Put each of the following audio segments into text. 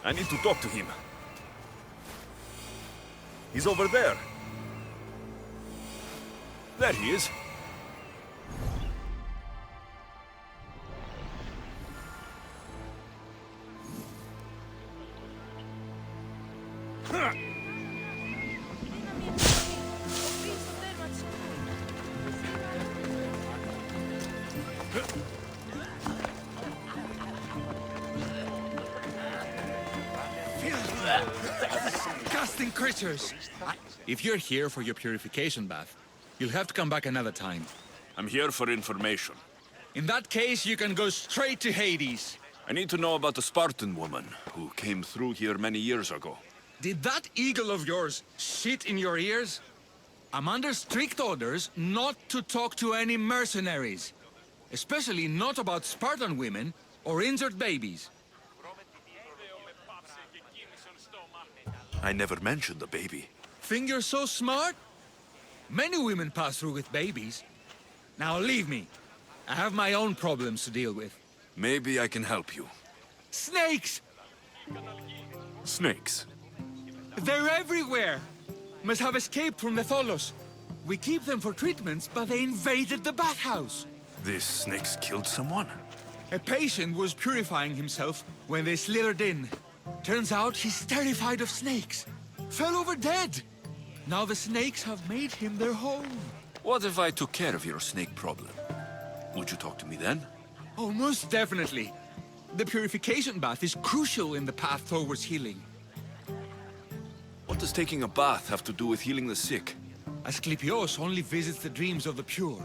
I need to talk to him. He's over there. There he is. Disgusting creatures! If you're here for your purification bath, you'll have to come back another time. I'm here for information. In that case, you can go straight to Hades. I need to know about the Spartan woman who came through here many years ago. Did that eagle of yours shit in your ears? I'm under strict orders not to talk to any mercenaries. Especially not about Spartan women or injured babies. I never mentioned the baby. Think you're so smart? Many women pass through with babies. Now leave me. I have my own problems to deal with. Maybe I can help you. Snakes! Snakes? They're everywhere! Must have escaped from the Tholos. We keep them for treatments, but they invaded the bathhouse. These snakes killed someone? A patient was purifying himself when they slithered in. Turns out he's terrified of snakes. Fell over dead. Now the snakes have made him their home. What if I took care of your snake problem? Would you talk to me then? Oh, most definitely. The purification bath is crucial in the path towards healing. What does taking a bath have to do with healing the sick? Asclepios only visits the dreams of the pure.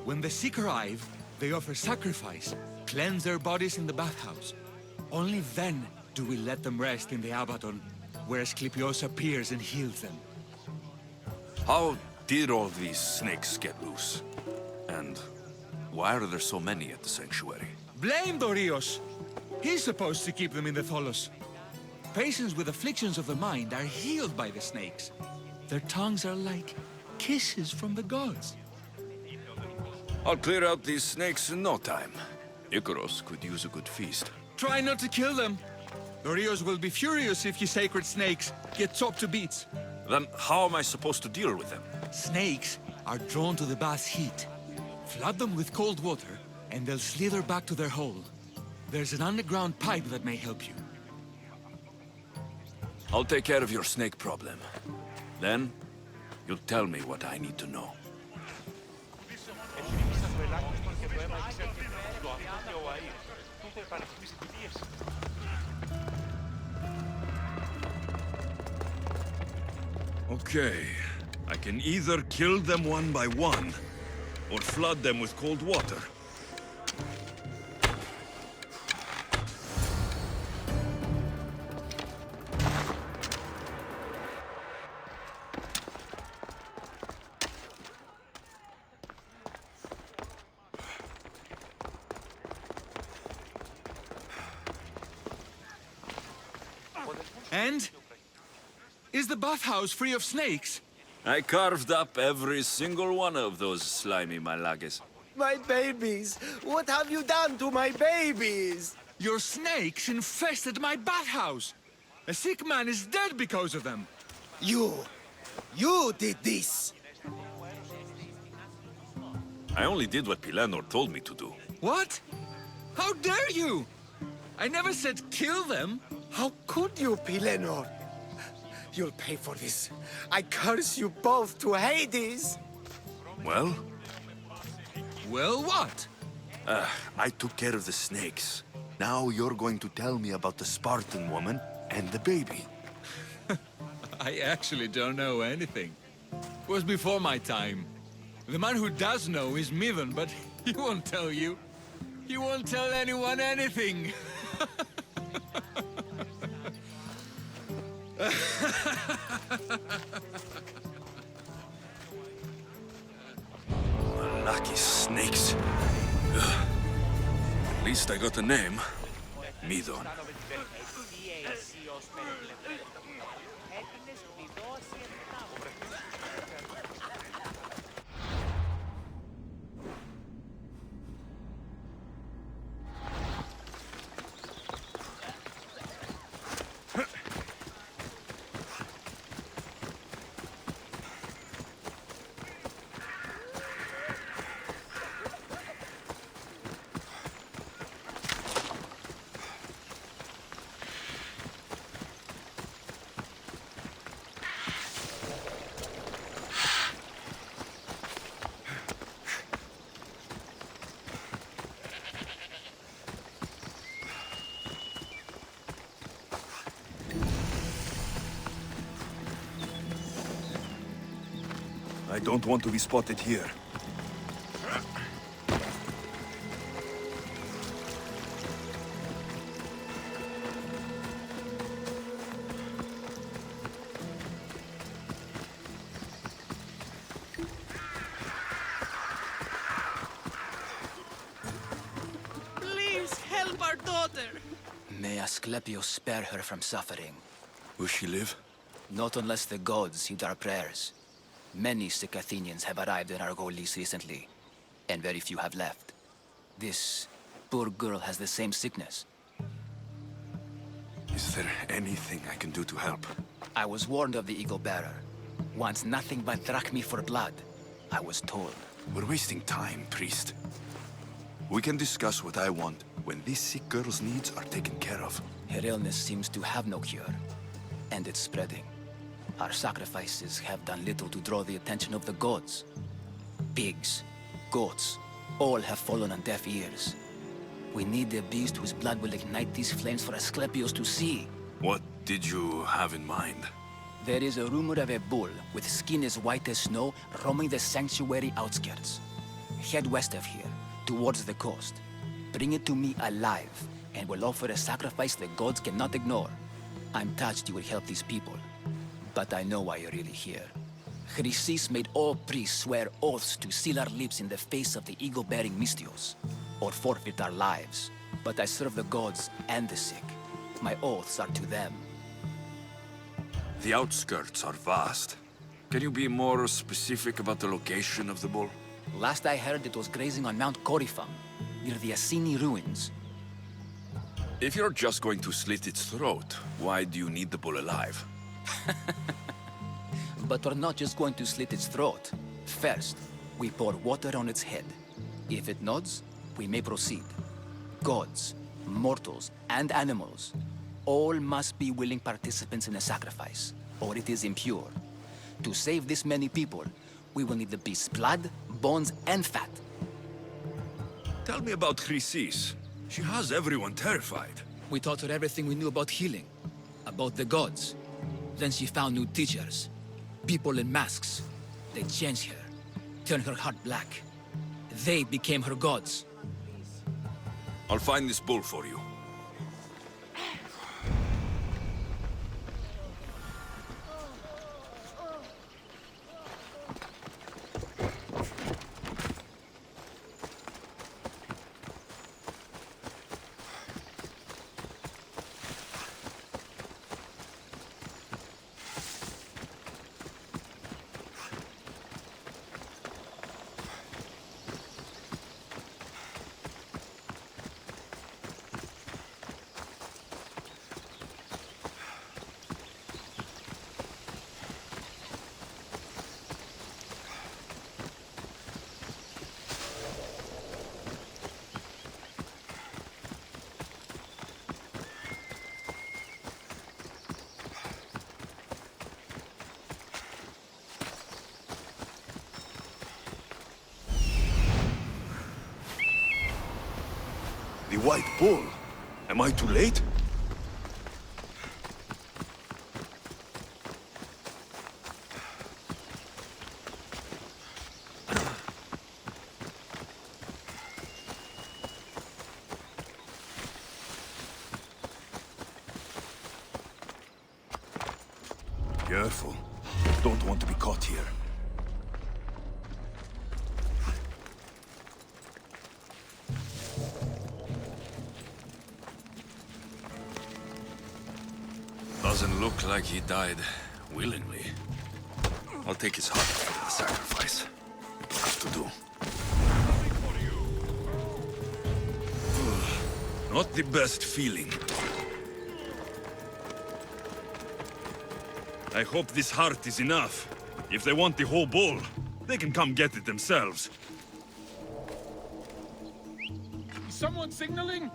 When the sick arrive, they offer sacrifice, cleanse their bodies in the bathhouse. Only then do we let them rest in the Abaddon, where Asclepios appears and heals them. How did all these snakes get loose? And why are there so many at the sanctuary? Blame Dorios! He's supposed to keep them in the Tholos. Patients with afflictions of the mind are healed by the snakes. Their tongues are like kisses from the gods. I'll clear out these snakes in no time. Icaros could use a good feast. Try not to kill them. Dorios will be furious if you sacred snakes get chopped to bits. Then how am I supposed to deal with them? Snakes are drawn to the bath's heat. Flood them with cold water, and they'll slither back to their hole. There's an underground pipe that may help you. I'll take care of your snake problem. Then, you'll tell me what I need to know. Okay. I can either kill them one by one, or flood them with cold water. And? Is the bathhouse free of snakes? I carved up every single one of those slimy malagas. My babies! What have you done to my babies? Your snakes infested my bathhouse! A sick man is dead because of them! You did this! I only did what Pilenor told me to do. What? How dare you? I never said kill them! How could you, Pilenor? You'll pay for this. I curse you both to Hades! Well? Well, what? I took care of the snakes. Now you're going to tell me about the Spartan woman and the baby. I actually don't know anything. It was before my time. The man who does know is Midon, but he won't tell you. He won't tell anyone anything. Lucky snakes. Ugh. At least I got a name. Midon. I don't want to be spotted here. Please help our daughter. May Asclepius spare her from suffering. Will she live? Not unless the gods heed our prayers. Many sick Athenians have arrived in Argolis recently, and very few have left. This poor girl has the same sickness. Is there anything I can do to help? I was warned of the Eagle Bearer. Wants nothing but drachmi for blood, I was told. We're wasting time, priest. We can discuss what I want when these sick girl's needs are taken care of. Her illness seems to have no cure, and it's spreading. Our sacrifices have done little to draw the attention of the gods. Pigs, goats, all have fallen on deaf ears. We need a beast whose blood will ignite these flames for Asclepius to see. What did you have in mind? There is a rumor of a bull with skin as white as snow roaming the sanctuary outskirts. Head west of here, towards the coast. Bring it to me alive, and we'll offer a sacrifice the gods cannot ignore. I'm touched you will help these people, but I know why you're really here. Chrysis made all priests swear oaths to seal our lips in the face of the eagle-bearing Mystios, or forfeit our lives. But I serve the gods and the sick. My oaths are to them. The outskirts are vast. Can you be more specific about the location of the bull? Last I heard, it was grazing on Mount Corifum, near the Assini ruins. If you're just going to slit its throat, why do you need the bull alive? But we're not just going to slit its throat. First, we pour water on its head. If it nods, we may proceed. Gods, mortals, and animals, all must be willing participants in the sacrifice, or it is impure. To save this many people, we will need the beast's blood, bones, and fat. Tell me about Chrysis. She has everyone terrified. We taught her everything we knew about healing, about the gods. Then she found new teachers, people in masks. They changed her, turned her heart black. They became her gods. I'll find this bull for you. The White Bull. Am I too late? Careful. Don't want to be caught here. Doesn't look like he died willingly. I'll take his heart for the sacrifice. It'll have to do. Not the best feeling. I hope this heart is enough. If they want the whole bull, they can come get it themselves. Someone signaling?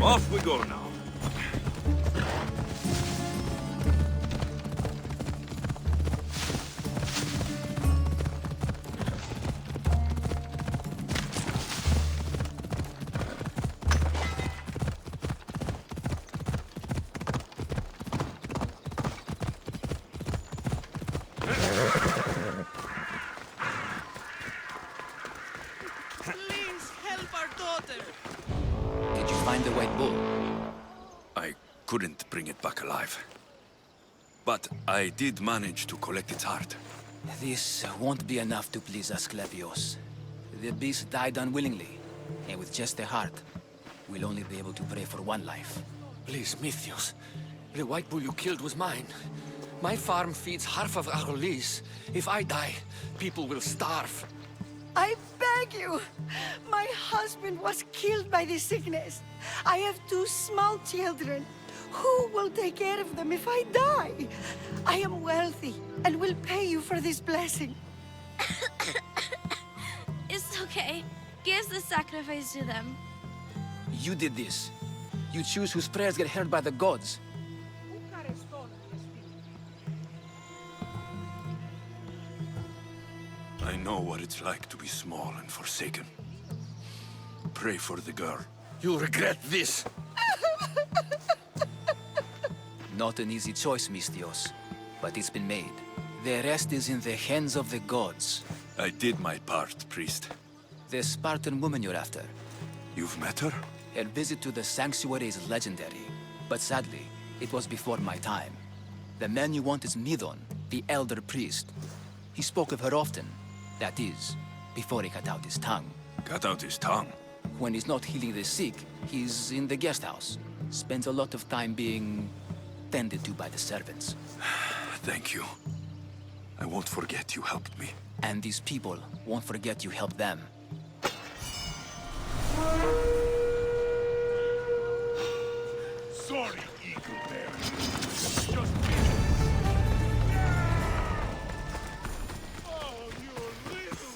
Off we go now. Please help our daughter. Did you find the white bull? I couldn't bring it back alive. But I did manage to collect its heart. This won't be enough to please Asclepios. The beast died unwillingly, and with just the heart, we'll only be able to pray for one life. Please, Mythios. The white bull you killed was mine. My farm feeds half of Arolis. If I die, people will starve. I beg you! My husband was killed by this sickness. I have 2 small children. Who will take care of them if I die? I am wealthy and will pay you for this blessing. It's okay. Give the sacrifice to them. You did this. You choose whose prayers get heard by the gods. I know what it's like to be small and forsaken. Pray for the girl. You'll regret this. Not an easy choice, Mystios, but it's been made. The rest is in the hands of the gods. I did my part, priest. The Spartan woman you're after. You've met her? Her visit to the sanctuary is legendary, but sadly, it was before my time. The man you want is Midon, the elder priest. He spoke of her often. That is, before he cut out his tongue. Cut out his tongue? When he's not healing the sick, he's in the guest house. Spends a lot of time being tended to by the servants. Thank you. I won't forget you helped me. And these people won't forget you helped them. Sorry, Eagle Bear. Just me. Oh, you little...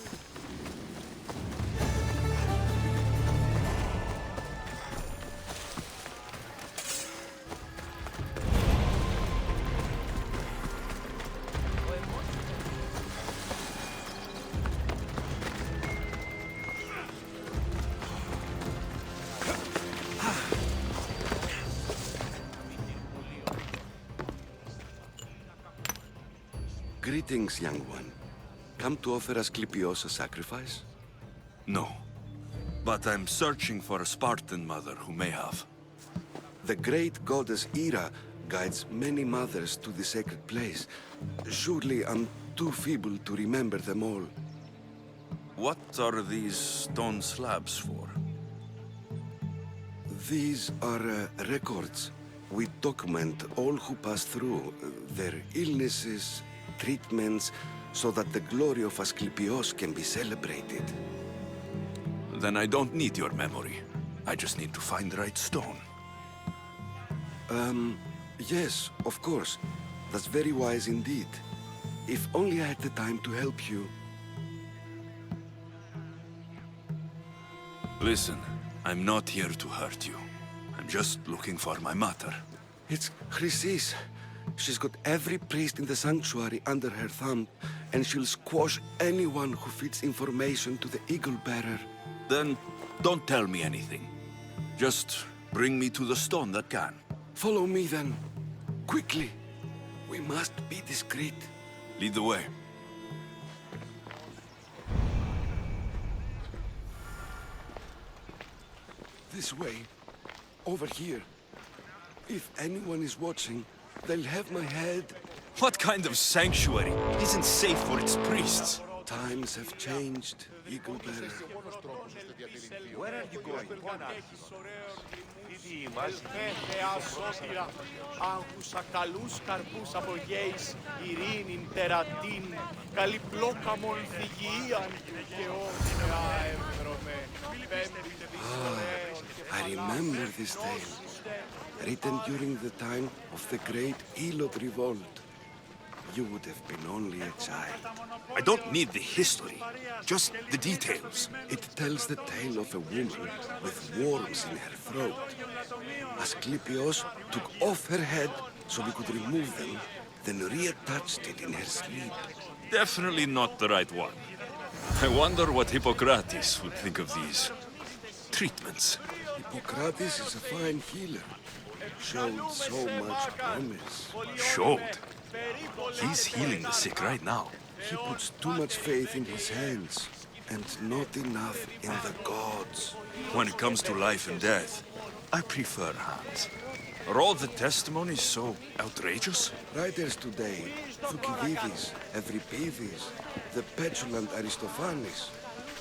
Greetings, young one. Come to offer Asclepios a sacrifice? No. But I'm searching for a Spartan mother who may have. The great goddess Ira guides many mothers to the sacred place. Surely I'm too feeble to remember them all. What are these stone slabs for? These are records. We document all who pass through, their illnesses, treatments, so that the glory of Asclepios can be celebrated. Then I don't need your memory. I just need to find the right stone. Yes, of course. That's very wise indeed. If only I had the time to help you. Listen, I'm not here to hurt you. I'm just looking for my mother. It's Chrysis. She's got every priest in the sanctuary under her thumb, and she'll squash anyone who feeds information to the Eagle Bearer. Then don't tell me anything. Just bring me to the stone that can. Follow me then. Quickly. We must be discreet. Lead the way. This way. Over here. If anyone is watching, they'll have my head. What kind of sanctuary isn't safe for its priests? Times have changed, Eagle Bearer. Where are you going? Θεά σώτηρα, άκουσα καλούς καρπούς από γέης, ειρήνην τερατήν, καλή πλόκαμον θυγιίαν και όμοια εύρωμε. I remember this tale, written during the time of the Great Elot Revolt. you would have been only a child. I don't need the history, just the details. It tells the tale of a woman with worms in her throat. Asclepios took off her head so we could remove them, then reattached it in her sleep. Definitely not the right one. I wonder what Hippocrates would think of these treatments. Hippocrates is a fine healer. Showed so much promise. Showed? He's healing the sick right now. He puts too much faith in his hands, and not enough in the gods. When it comes to life and death, I prefer hands. Are all the testimonies so outrageous? Writers today, Thucydides, Euripides, the petulant Aristophanes,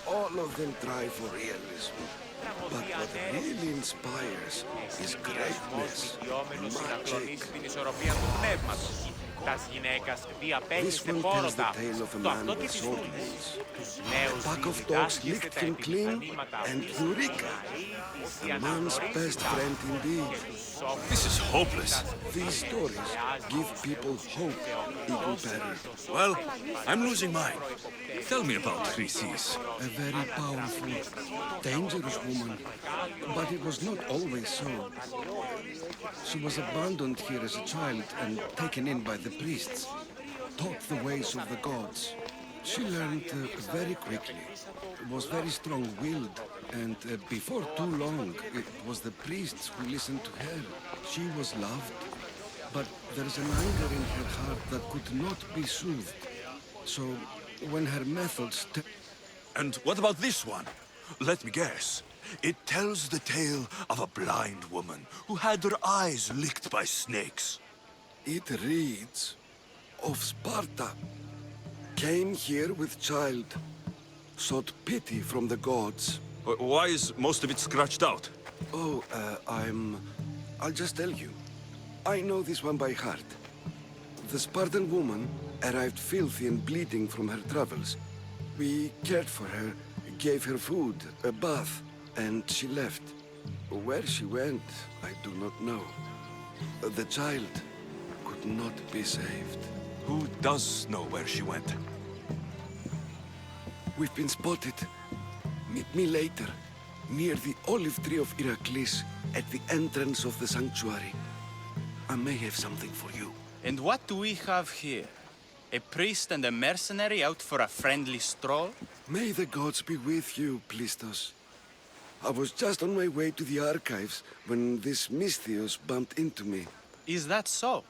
all of them try for realism. But what really inspires is greatness, magic. This one tells the tale of a man with sword wounds. A pack of dogs licked him clean, and Eureka! A man's best friend indeed. This is hopeless. These stories give people hope, Eagle Bearer. Well, I'm losing mine. Tell me about Chrysis. A very powerful, dangerous woman. But it was not always so. She was abandoned here as a child and taken in by the priests, taught the ways of the gods. She learned very quickly, was very strong-willed, and before too long, it was the priests who listened to her. She was loved, but there's an anger in her heart that could not be soothed. So, when her methods... And what about this one? Let me guess. It tells the tale of a blind woman who had her eyes licked by snakes. It reads of Sparta. Came here with child, sought pity from the gods. Why is most of it scratched out? Oh, I'll just tell you. I know this one by heart. The Spartan woman arrived filthy and bleeding from her travels. We cared for her, gave her food, a bath, and she left. Where she went, I do not know. The child could not be saved. Who does know where she went? We've been spotted. Meet me later, near the olive tree of Heracles, at the entrance of the sanctuary. I may have something for you. And what do we have here? A priest and a mercenary out for a friendly stroll? May the gods be with you, Plistos. I was just on my way to the archives when this Misthios bumped into me. Is that so?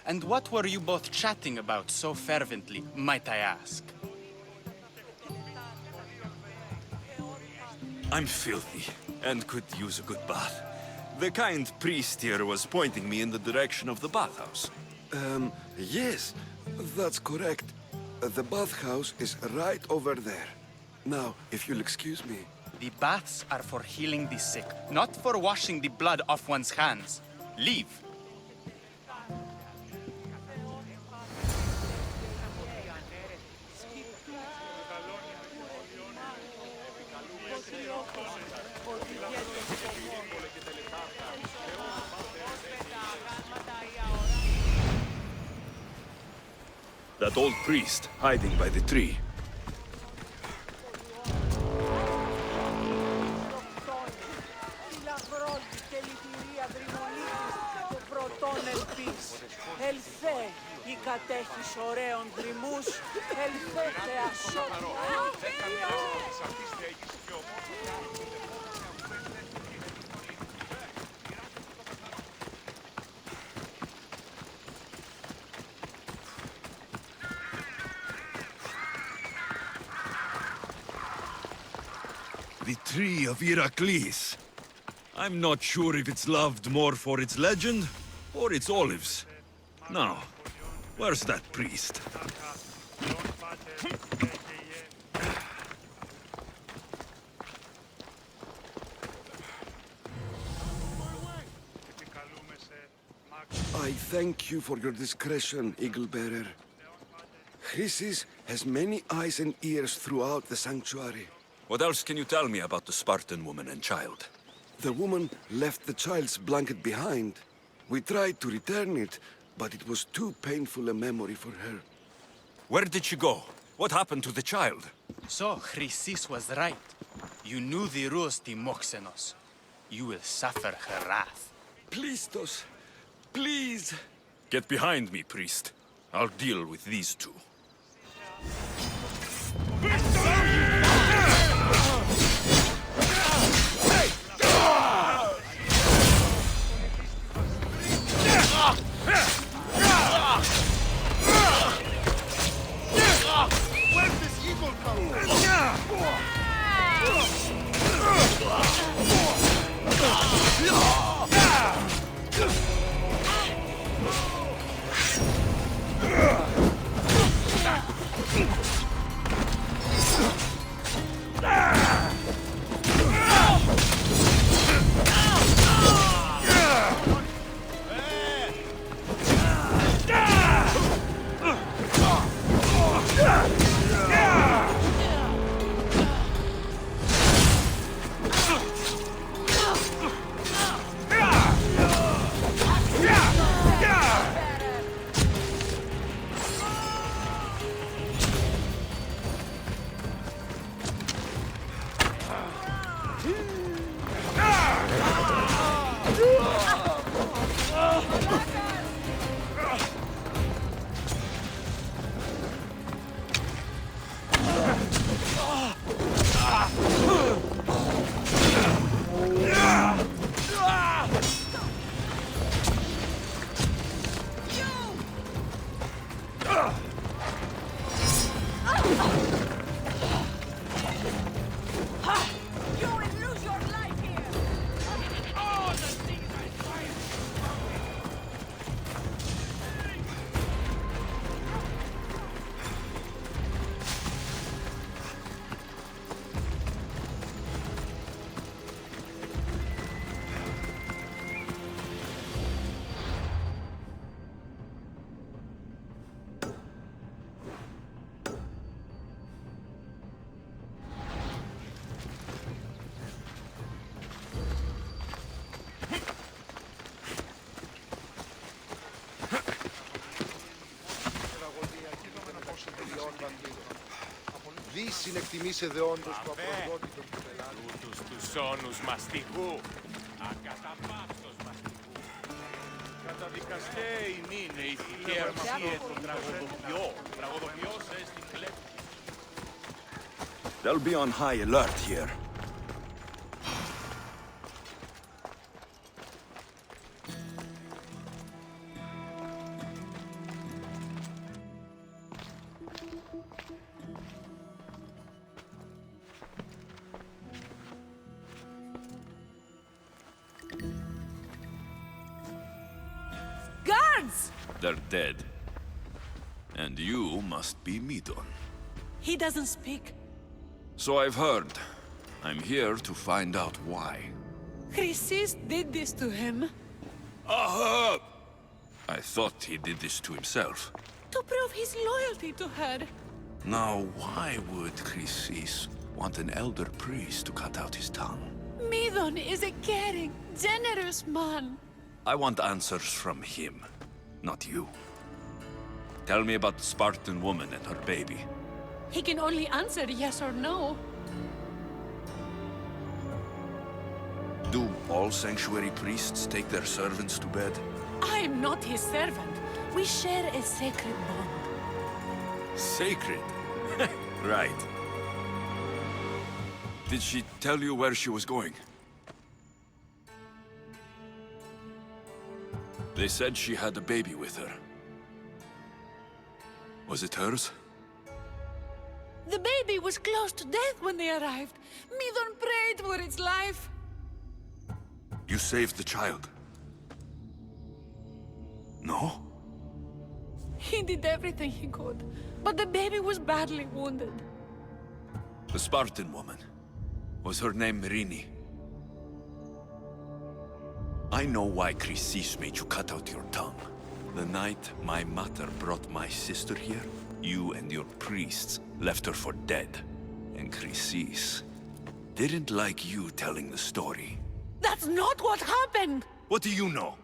And what were you both chatting about so fervently, might I ask? I'm filthy, and could use a good bath. The kind priest here was pointing me in the direction of the bathhouse. Yes, that's correct. The bathhouse is right over there. Now, if you'll excuse me. The baths are for healing the sick, not for washing the blood off one's hands. Leave. That old priest hiding by the tree. The tree of Heracles. I'm not sure if it's loved more for its legend or its olives. Now, where's that priest? I thank you for your discretion, Eagle Bearer. Chrysis has many eyes and ears throughout the sanctuary. What else can you tell me about the Spartan woman and child? The woman left the child's blanket behind. We tried to return it, but it was too painful a memory for her. Where did she go? What happened to the child? So, Chrysis was right. You knew the rules, Timoxenos. You will suffer her wrath. Plistos, please. Get behind me, priest. I'll deal with these two. Where's this evil come Δεις εκτιμήσε δεόντως το απροσδόκητο του πελάτη. Τούτους τους όνους μαστιγού, ακαταπαύστος μαστιγού. Καταδικαστέ ημίνε ηθικέ αρσίε των τραγωδοποιός έστει κλέπτη. They'll be on high alert here. Guards! They're dead. And you must be Midon. He doesn't speak. So I've heard. I'm here to find out why. Chrysis did this to him. Aha! I thought he did this to himself. To prove his loyalty to her. Now, why would Chrysis want an elder priest to cut out his tongue? Midon is a caring, generous man. I want answers from him, not you. Tell me about the Spartan woman and her baby. He can only answer yes or no. Do all sanctuary priests take their servants to bed? I'm not his servant. We share a sacred bond. Sacred? Right. Did she tell you where she was going? They said she had a baby with her. Was it hers? The baby was close to death when they arrived. Midon prayed for its life. You saved the child? No? He did everything he could, but the baby was badly wounded. The Spartan woman. Was her name Rini? I know why Chrysis made you cut out your tongue. The night my mother brought my sister here, you and your priests left her for dead. And Chrysis didn't like you telling the story. That's not what happened! What do you know?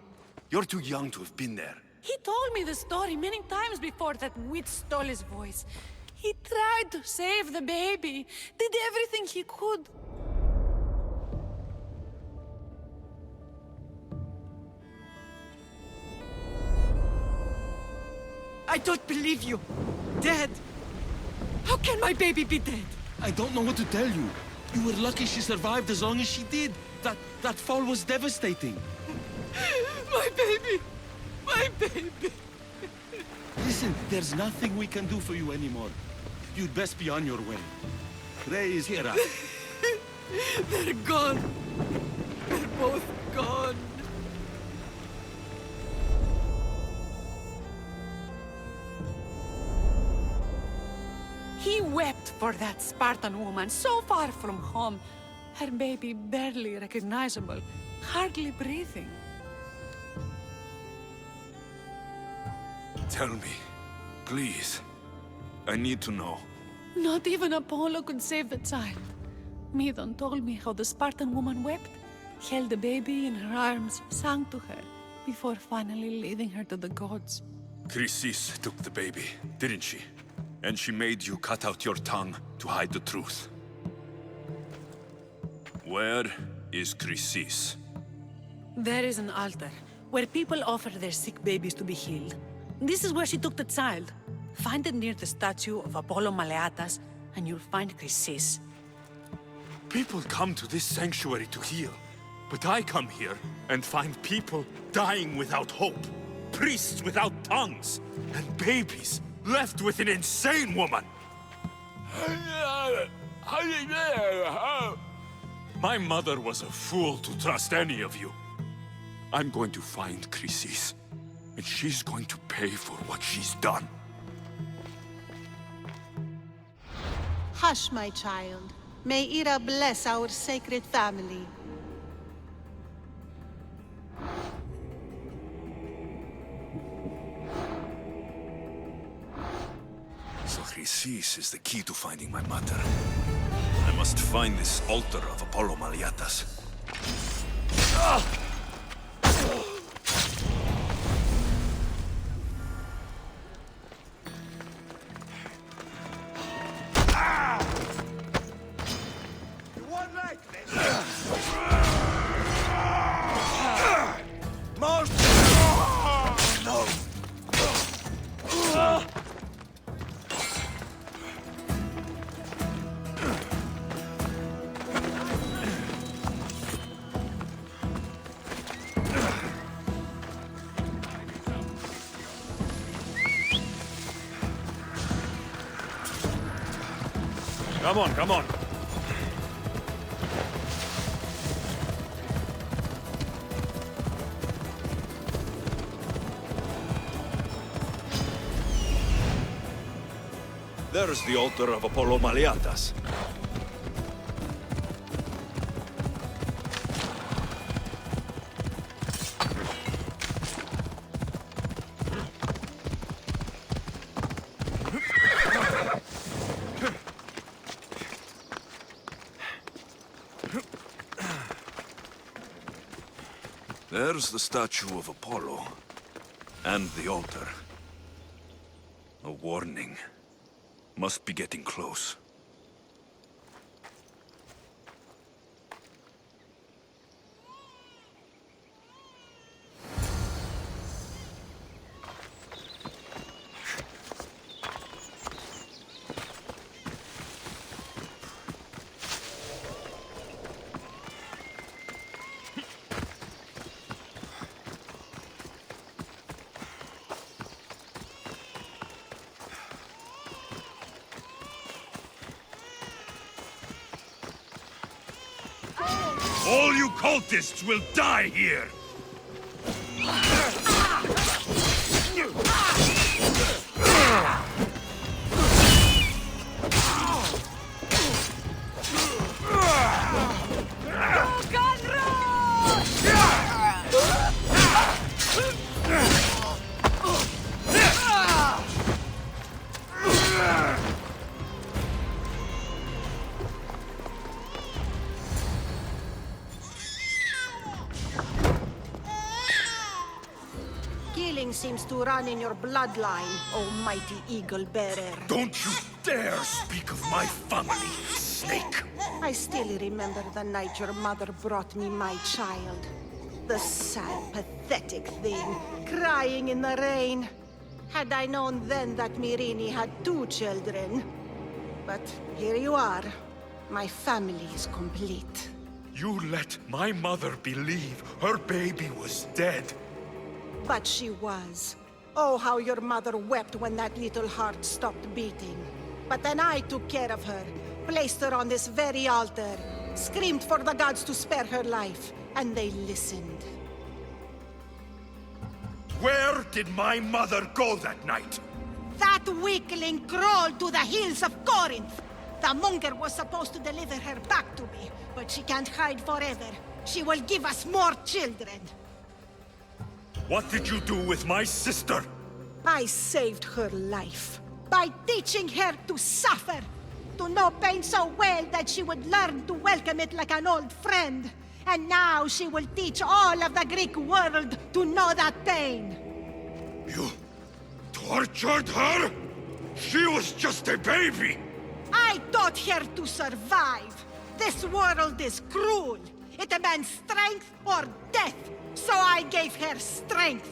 You're too young to have been there. He told me the story many times before that witch stole his voice. He tried to save the baby, did everything he could. I don't believe you. Dead. How can my baby be dead? I don't know what to tell you. You were lucky she survived as long as she did. That fall was devastating. My baby! My baby! Listen, there's nothing we can do for you anymore. You'd best be on your way. Ray is here. They're gone. They're both gone. He wept for that Spartan woman so far from home. Her baby barely recognizable, hardly breathing. Tell me, please. I need to know. Not even Apollo could save the child. Midon told me how the Spartan woman wept, held the baby in her arms, sang to her, before finally leading her to the gods. Chrysis took the baby, didn't she? And she made you cut out your tongue to hide the truth. Where is Chrysis? There is an altar, where people offer their sick babies to be healed. This is where she took the child. Find it near the statue of Apollo Maleatas, and you'll find Chrysis. People come to this sanctuary to heal, but I come here and find people dying without hope, priests without tongues, and babies left with an insane woman. My mother was a fool to trust any of you. I'm going to find Chrysis, and she's going to pay for what she's done. Hush, my child. May Ira bless our sacred family. So Chrysis is the key to finding my mother. I must find this altar of Apollo Maleatas. Come on, come on. There's the altar of Apollo Maleatas. There's the statue of Apollo. And the altar. A warning. Must be getting close. All you cultists will die here! Killing seems to run in your bloodline, almighty eagle bearer. Don't you dare speak of my family, snake! I still remember the night your mother brought me my child. The sad, pathetic thing, crying in the rain. Had I known then that Mirini had 2 children. But here you are. My family is complete. You let my mother believe her baby was dead. But she was. Oh, how your mother wept when that little heart stopped beating. But then I took care of her, placed her on this very altar, screamed for the gods to spare her life, and they listened. Where did my mother go that night? That weakling crawled to the hills of Corinth. The monger was supposed to deliver her back to me, but she can't hide forever. She will give us more children. What did you do with my sister? I saved her life by teaching her to suffer, to know pain so well that she would learn to welcome it like an old friend. And now she will teach all of the Greek world to know that pain. You tortured her? She was just a baby! I taught her to survive. This world is cruel. It demands strength or death. So I gave her strength.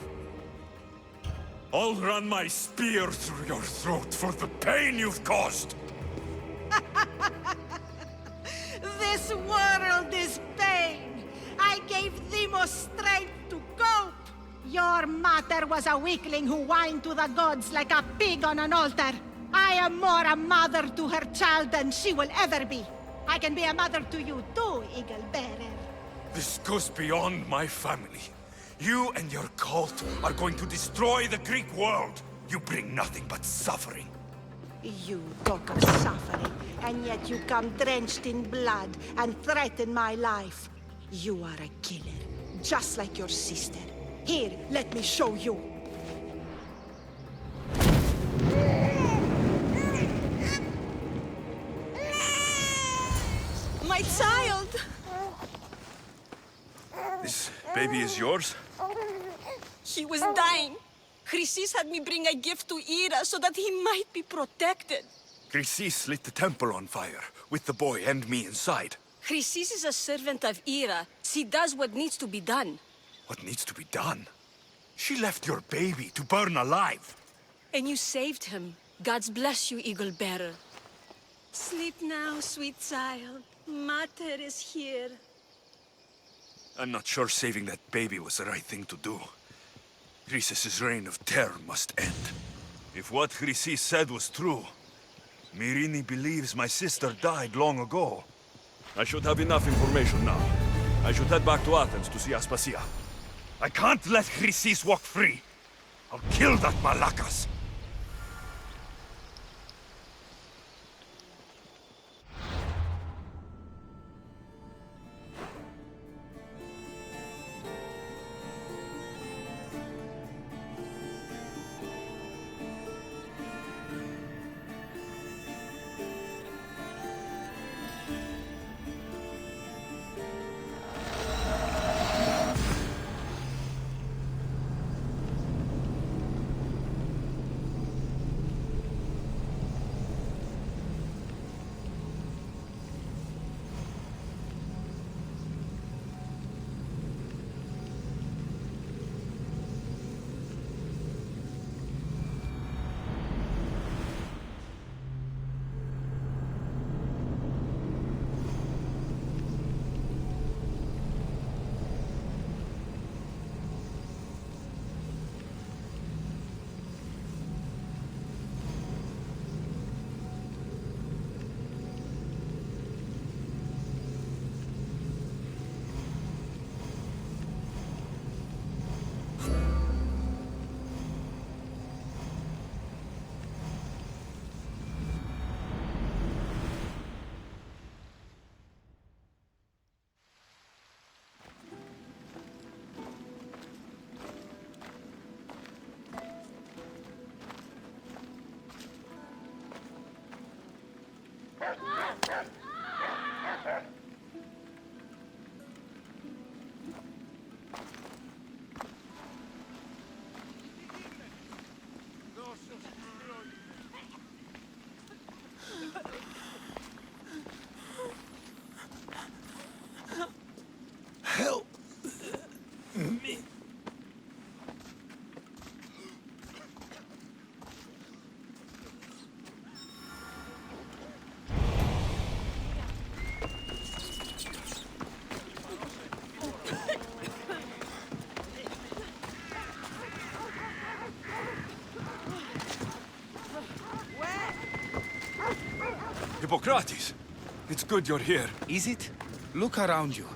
I'll run my spear through your throat for the pain you've caused! This world is pain. I gave Demos strength to cope. Your mother was a weakling who whined to the gods like a pig on an altar. I am more a mother to her child than she will ever be. I can be a mother to you too, Eagle Bearer. This goes beyond my family. You and your cult are going to destroy the Greek world. You bring nothing but suffering. You talk of suffering, and yet you come drenched in blood and threaten my life. You are a killer, just like your sister. Here, let me show you. My child! This baby is yours? He was dying. Chrysis had me bring a gift to Ira so that he might be protected. Chrysis lit the temple on fire, with the boy and me inside. Chrysis is a servant of Ira. She does what needs to be done. What needs to be done? She left your baby to burn alive. And you saved him. Gods bless you, Eagle Bearer. Sleep now, sweet child. Mater is here. I'm not sure saving that baby was the right thing to do. Chrysis' reign of terror must end. If what Chrysis said was true, Mirini believes my sister died long ago. I should have enough information now. I should head back to Athens to see Aspasia. I can't let Chrysis walk free. I'll kill that Malakas. Help me. Hippocrates! It's good you're here. Is it? Look around you.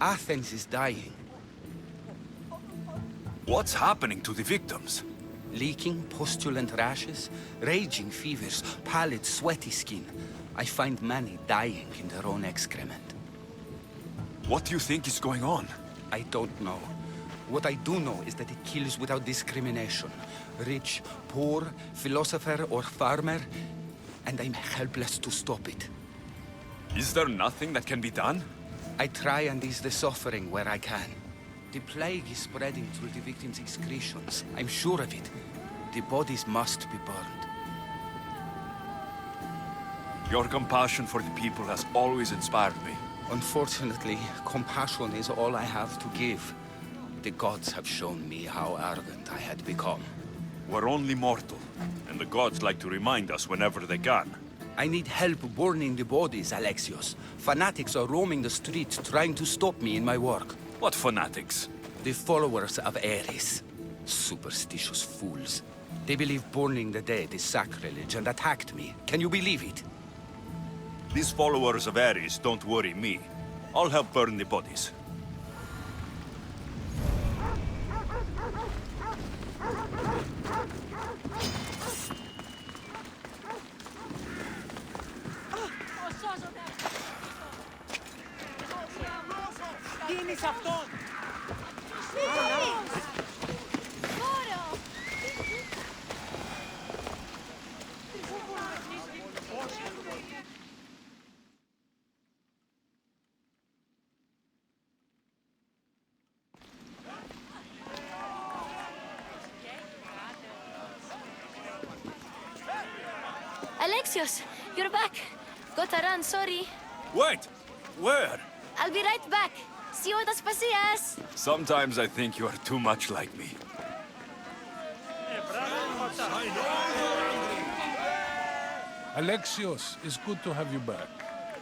Athens is dying. What's happening to the victims? Leaking, postulant rashes, raging fevers, pallid, sweaty skin. I find many dying in their own excrement. What do you think is going on? I don't know. What I do know is that it kills without discrimination. Rich, poor, philosopher or farmer, and I'm helpless to stop it. Is there nothing that can be done? I try and ease the suffering where I can. The plague is spreading through the victims' excretions. I'm sure of it. The bodies must be burned. Your compassion for the people has always inspired me. Unfortunately, compassion is all I have to give. The gods have shown me how arrogant I had become. We're only mortal, and the gods like to remind us whenever they can. I need help burning the bodies, Alexios. Fanatics are roaming the streets trying to stop me in my work. What fanatics? The followers of Ares. Superstitious fools. They believe burning the dead is sacrilege and attacked me. Can you believe it? These followers of Ares don't worry me. I'll help burn the bodies. Alexios, you're back. Gotta run, sorry. Wait! Where? I'll be right back. See you at Aspasias. Sometimes I think you are too much like me. Alexios, it's good to have you back.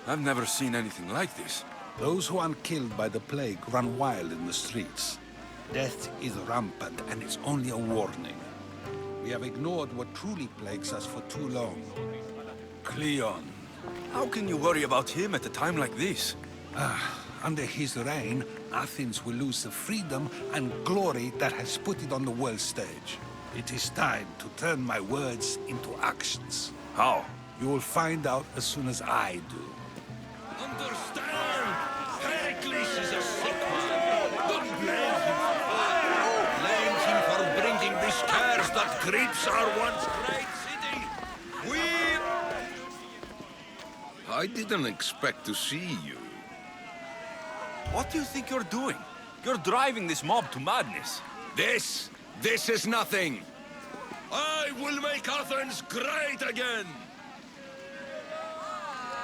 I've never seen anything like this. Those who aren't killed by the plague run wild in the streets. Death is rampant, and it's only a warning. We have ignored what truly plagues us for too long. Cleon. How can you worry about him at a time like this? Under his reign, Athens will lose the freedom and glory that has put it on the world stage. It is time to turn my words into actions. How? You will find out as soon as I do. Understand! Pericles is a sick man. Don't blame him for that. Blame him for bringing the scares that grips our once great city. I didn't expect to see you. What do you think you're doing? You're driving this mob to madness. This is nothing. I will make Athens great again.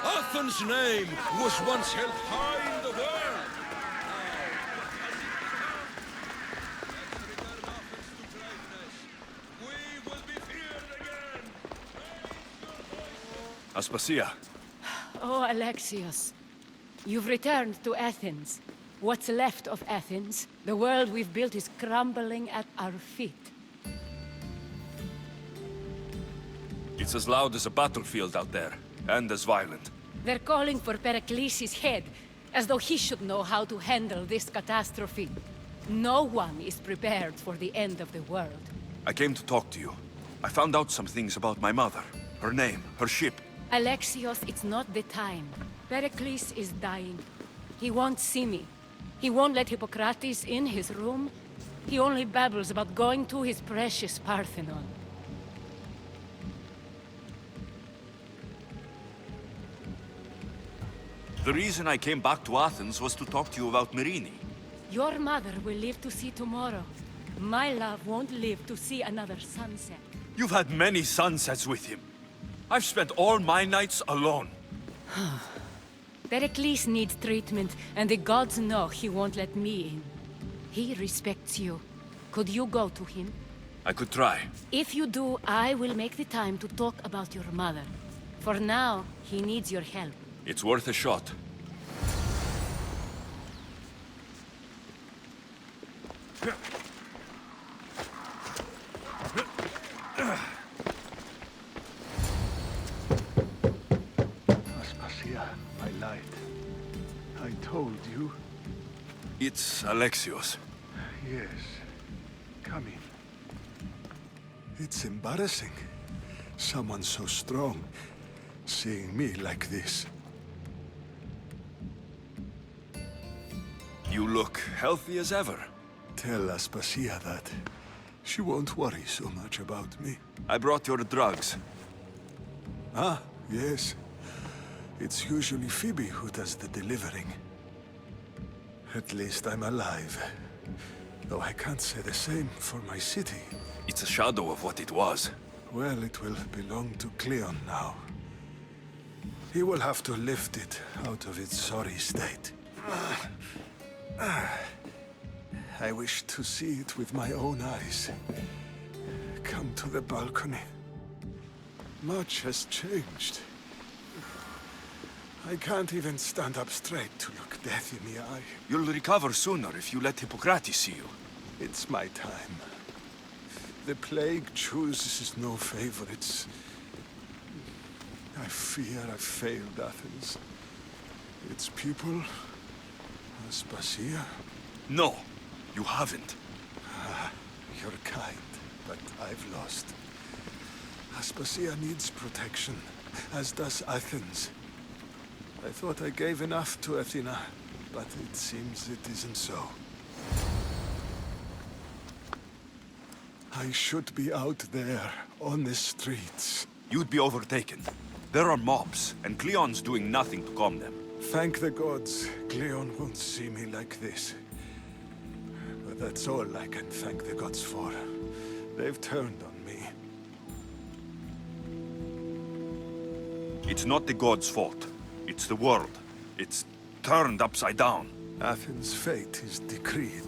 Athens' name was once held high in the world. We will be feared again. Aspasia. Oh, Alexios. You've returned to Athens. What's left of Athens, the world we've built is crumbling at our feet. It's as loud as a battlefield out there, and as violent. They're calling for Pericles' head, as though he should know how to handle this catastrophe. No one is prepared for the end of the world. I came to talk to you. I found out some things about my mother, her name, her ship. Alexios, it's not the time. Pericles is dying. He won't see me. He won't let Hippocrates in his room. He only babbles about going to his precious Parthenon. The reason I came back to Athens was to talk to you about Myrine. Your mother will live to see tomorrow. My love won't live to see another sunset. You've had many sunsets with him. I've spent all my nights alone. Pericles needs treatment, and the gods know he won't let me in. He respects you. Could you go to him? I could try. If you do, I will make the time to talk about your mother. For now, he needs your help. It's worth a shot. Aspasia, my light. I told you. It's Alexios. Yes. Come in. It's embarrassing. Someone so strong, seeing me like this. You look healthy as ever. Tell Aspasia that. She won't worry so much about me. I brought your drugs. Ah, yes. It's usually Phoebe who does the delivering. At least I'm alive. Though I can't say the same for my city. It's a shadow of what it was. Well, it will belong to Cleon now. He will have to lift it out of its sorry state. I wish to see it with my own eyes. Come to the balcony. Much has changed. I can't even stand up straight to look death in the eye. You'll recover sooner if you let Hippocrates see you. It's my time. The plague chooses no favorites. I fear I've failed Athens. Its people, Aspasia. No, you haven't. You're kind, but I've lost. Aspasia needs protection, as does Athens. I thought I gave enough to Athena, but it seems it isn't so. I should be out there, on the streets. You'd be overtaken. There are mobs, and Cleon's doing nothing to calm them. Thank the gods, Cleon won't see me like this. But that's all I can thank the gods for. They've turned on me. It's not the gods' fault. It's the world. It's turned upside down. Athens' fate is decreed.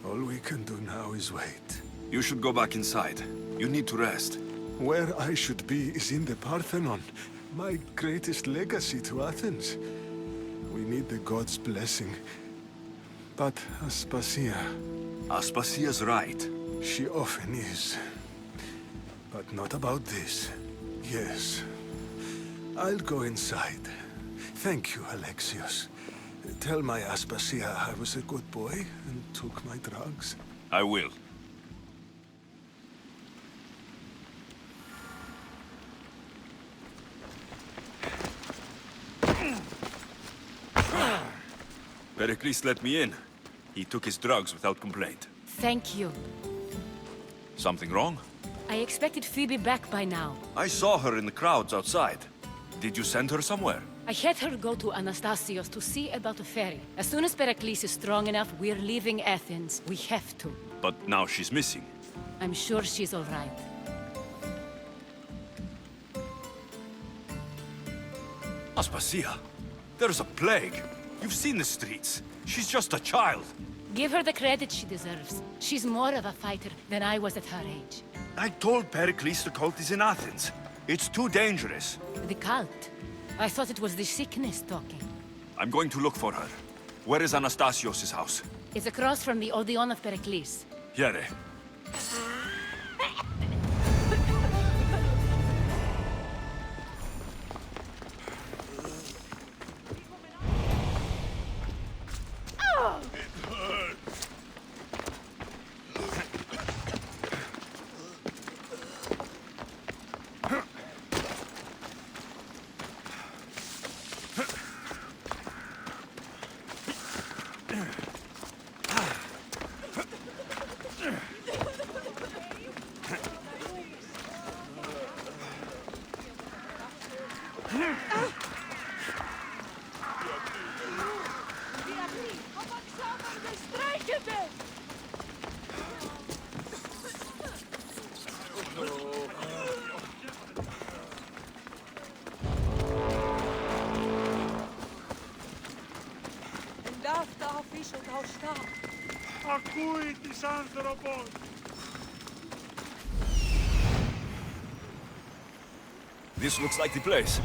All we can do now is wait. You should go back inside. You need to rest. Where I should be is in the Parthenon, my greatest legacy to Athens. We need the gods' blessing. But Aspasia... Aspasia's right. She often is. But not about this. Yes. I'll go inside. Thank you, Alexios. Tell my Aspasia I was a good boy and took my drugs. I will. Pericles let me in. He took his drugs without complaint. Thank you. Something wrong? I expected Phoebe back by now. I saw her in the crowds outside. Did you send her somewhere? I had her go to Anastasios to see about a ferry. As soon as Pericles is strong enough, we're leaving Athens. We have to. But now she's missing. I'm sure she's all right. Aspasia, there's a plague. You've seen the streets. She's just a child. Give her the credit she deserves. She's more of a fighter than I was at her age. I told Pericles the cult is in Athens. It's too dangerous. The cult? I thought it was the sickness talking. I'm going to look for her. Where is Anastasios' house? It's across from the Odeon of Pericles. Here. stop. Ακούει τις άνθρωπος! This looks like the place.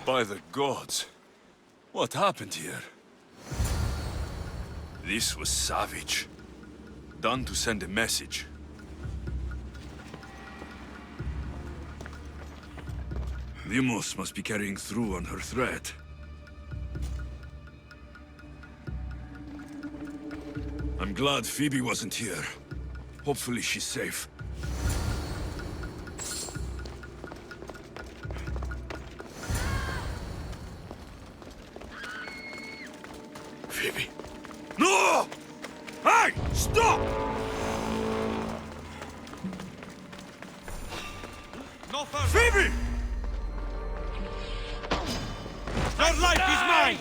By the gods, what happened here? This was savage. Done to send a message. Limos must be carrying through on her threat. I'm glad Phoebe wasn't here. Hopefully she's safe. Phoebe. No! Hey! Stop! No further! Phoebe! Your life is mine!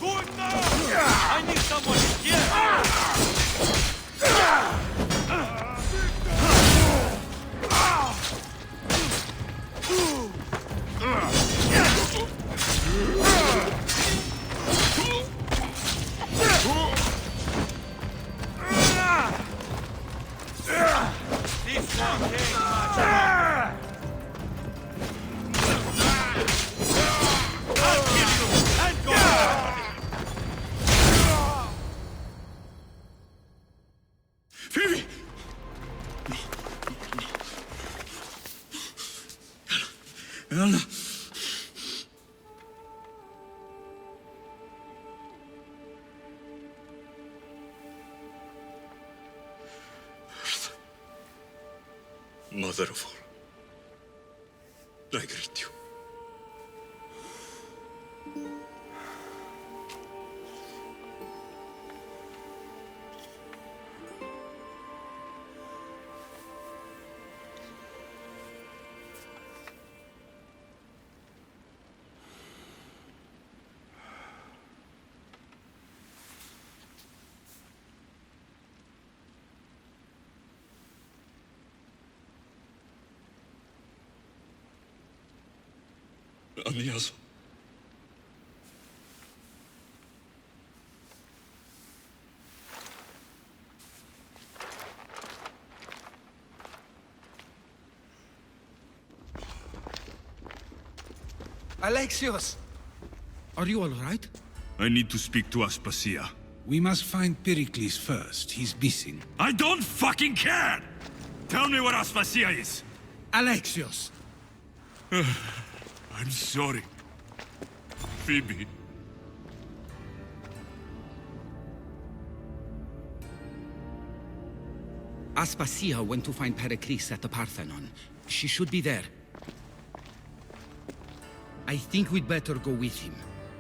Do it now! I need someone here! This won't take much longer. I'll kill you and go! Phoebe! Elena! Mother of all, I greet you. Amiazo. Alexios! Are you all right? I need to speak to Aspasia. We must find Pericles first. He's missing. I don't fucking care! Tell me where Aspasia is! Alexios! I'm sorry. Phoebe. Aspasia went to find Pericles at the Parthenon. She should be there. I think we'd better go with him.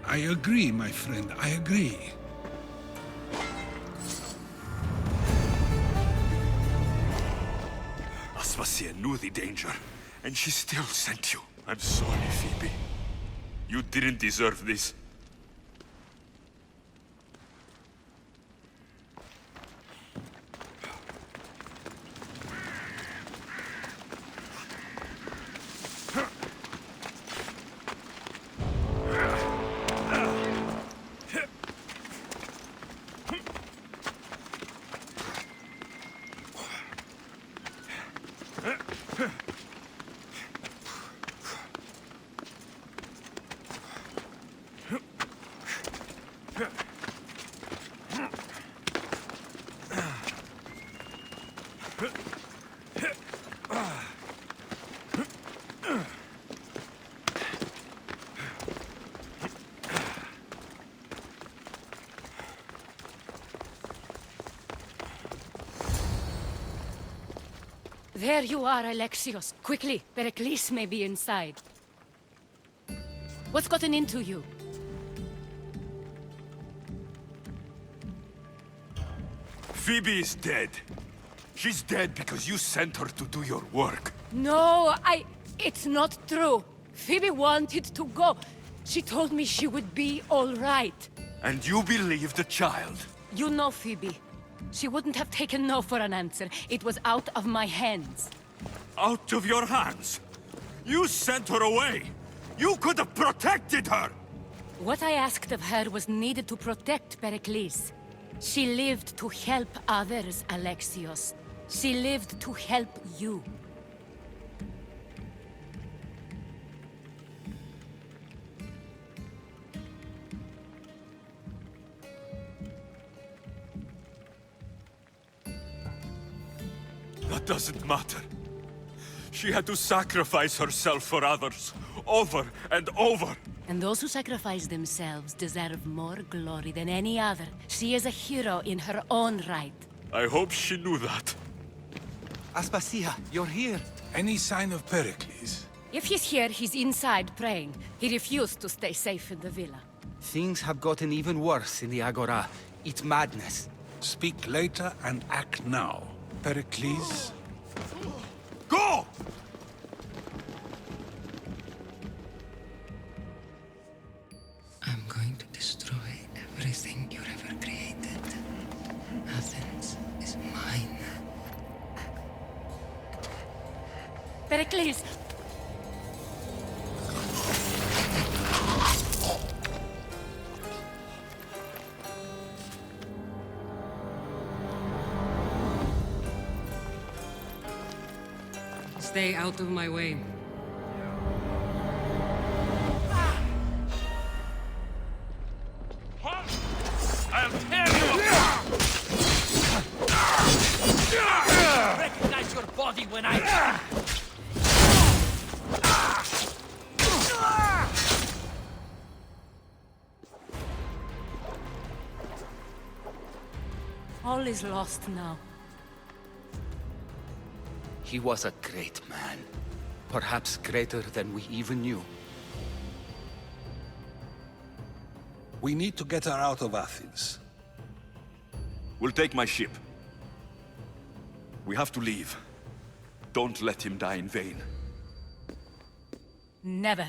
I agree, my friend. I agree. Aspasia knew the danger, and she still sent you. I'm sorry, Phoebe. You didn't deserve this. There you are, Alexios. Quickly, Pericles may be inside. What's gotten into you? Phoebe is dead. She's dead because you sent her to do your work. No, it's not true. Phoebe wanted to go. She told me she would be all right. And you believe the child? You know Phoebe. She wouldn't have taken no for an answer. It was out of my hands. Out of your hands? You sent her away! You could have protected her! What I asked of her was needed to protect Pericles. She lived to help others, Alexios. She lived to help you. That doesn't matter. She had to sacrifice herself for others, over and over. And those who sacrifice themselves deserve more glory than any other. She is a hero in her own right. I hope she knew that. Aspasia, you're here. Any sign of Pericles? If he's here, he's inside praying. He refused to stay safe in the villa. Things have gotten even worse in the Agora. It's madness. Speak later and act now. Pericles? Go! I'm going to destroy everything you've ever created. Athens is mine. Pericles! Stay out of my way. I'll tear you apart! Recognize your body when I... All is lost now. He was a great man. Perhaps greater than we even knew. We need to get her out of Athens. We'll take my ship. We have to leave. Don't let him die in vain. Never.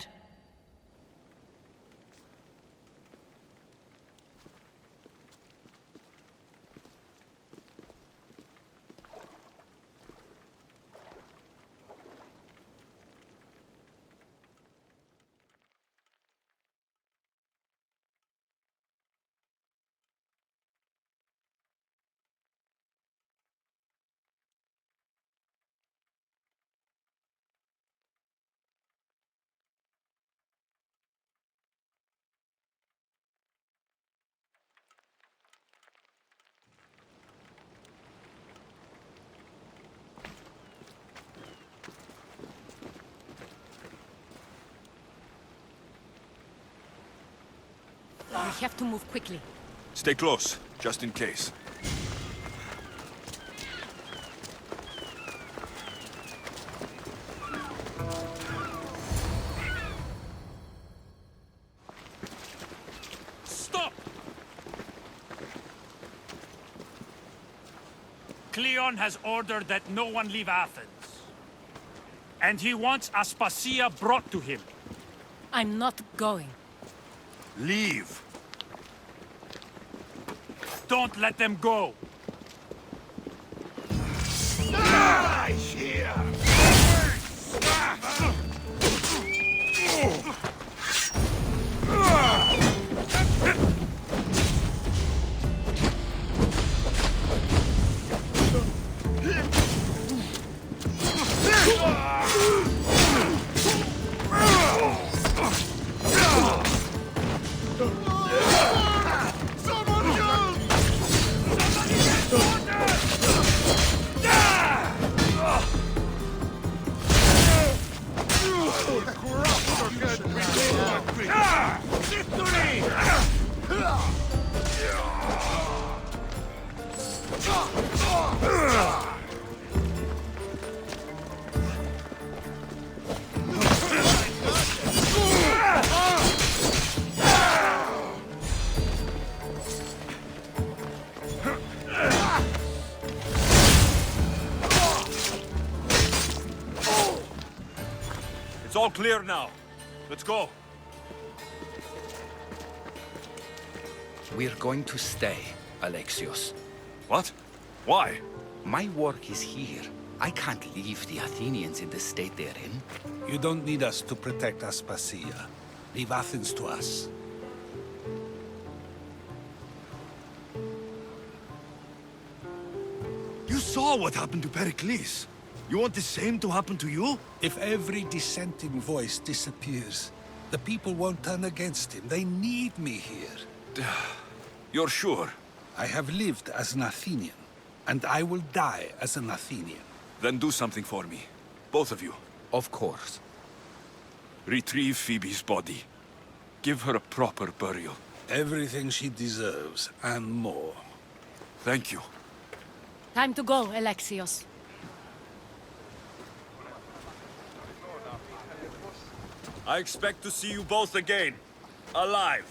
We have to move quickly. Stay close, just in case. Stop! Cleon has ordered that no one leave Athens. And he wants Aspasia brought to him. I'm not going. Leave! Don't let them go! Die here! all clear now. Let's go. We're going to stay, Alexios. What? Why? My work is here. I can't leave the Athenians in the state they're in. You don't need us to protect Aspasia. Leave Athens to us. You saw what happened to Pericles. You want the same to happen to you? If every dissenting voice disappears, the people won't turn against him. They need me here. You're sure? I have lived as an Athenian, and I will die as an Athenian. Then do something for me. Both of you. Of course. Retrieve Phoebe's body. Give her a proper burial. Everything she deserves, and more. Thank you. Time to go, Alexios. I expect to see you both again. Alive.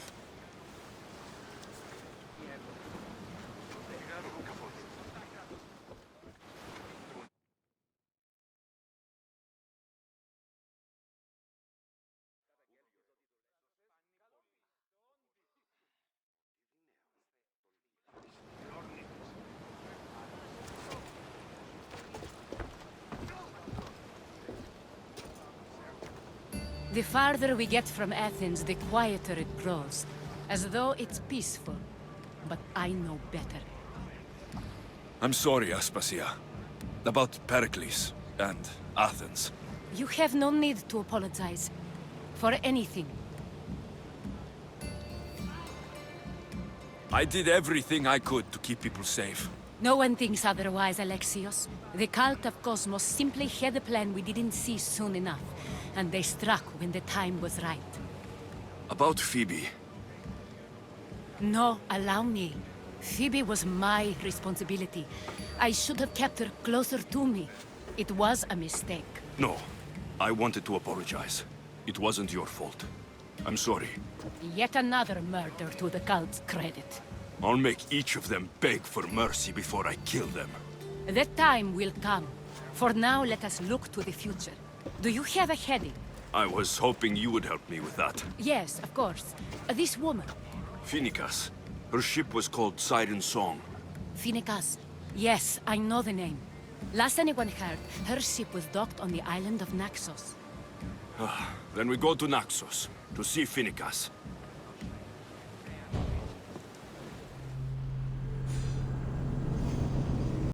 The farther we get from Athens, the quieter it grows. As though it's peaceful. But I know better. I'm sorry, Aspasia. About Pericles and Athens. You have no need to apologize. For anything. I did everything I could to keep people safe. No one thinks otherwise, Alexios. The cult of Cosmos simply had a plan we didn't see soon enough. And they struck when the time was right. About Phoebe. No, allow me. Phoebe was my responsibility. I should have kept her closer to me. It was a mistake. No. I wanted to apologize. It wasn't your fault. I'm sorry. Yet another murder to the cult's credit. I'll make each of them beg for mercy before I kill them. That time will come. For now, let us look to the future. Do you have a heading? I was hoping you would help me with that. Yes, of course. This woman. Phoenicas. Her ship was called Siren Song. Phoenicas. Yes, I know the name. Last anyone heard, her ship was docked on the island of Naxos. Then we go to Naxos, to see Phoenicas.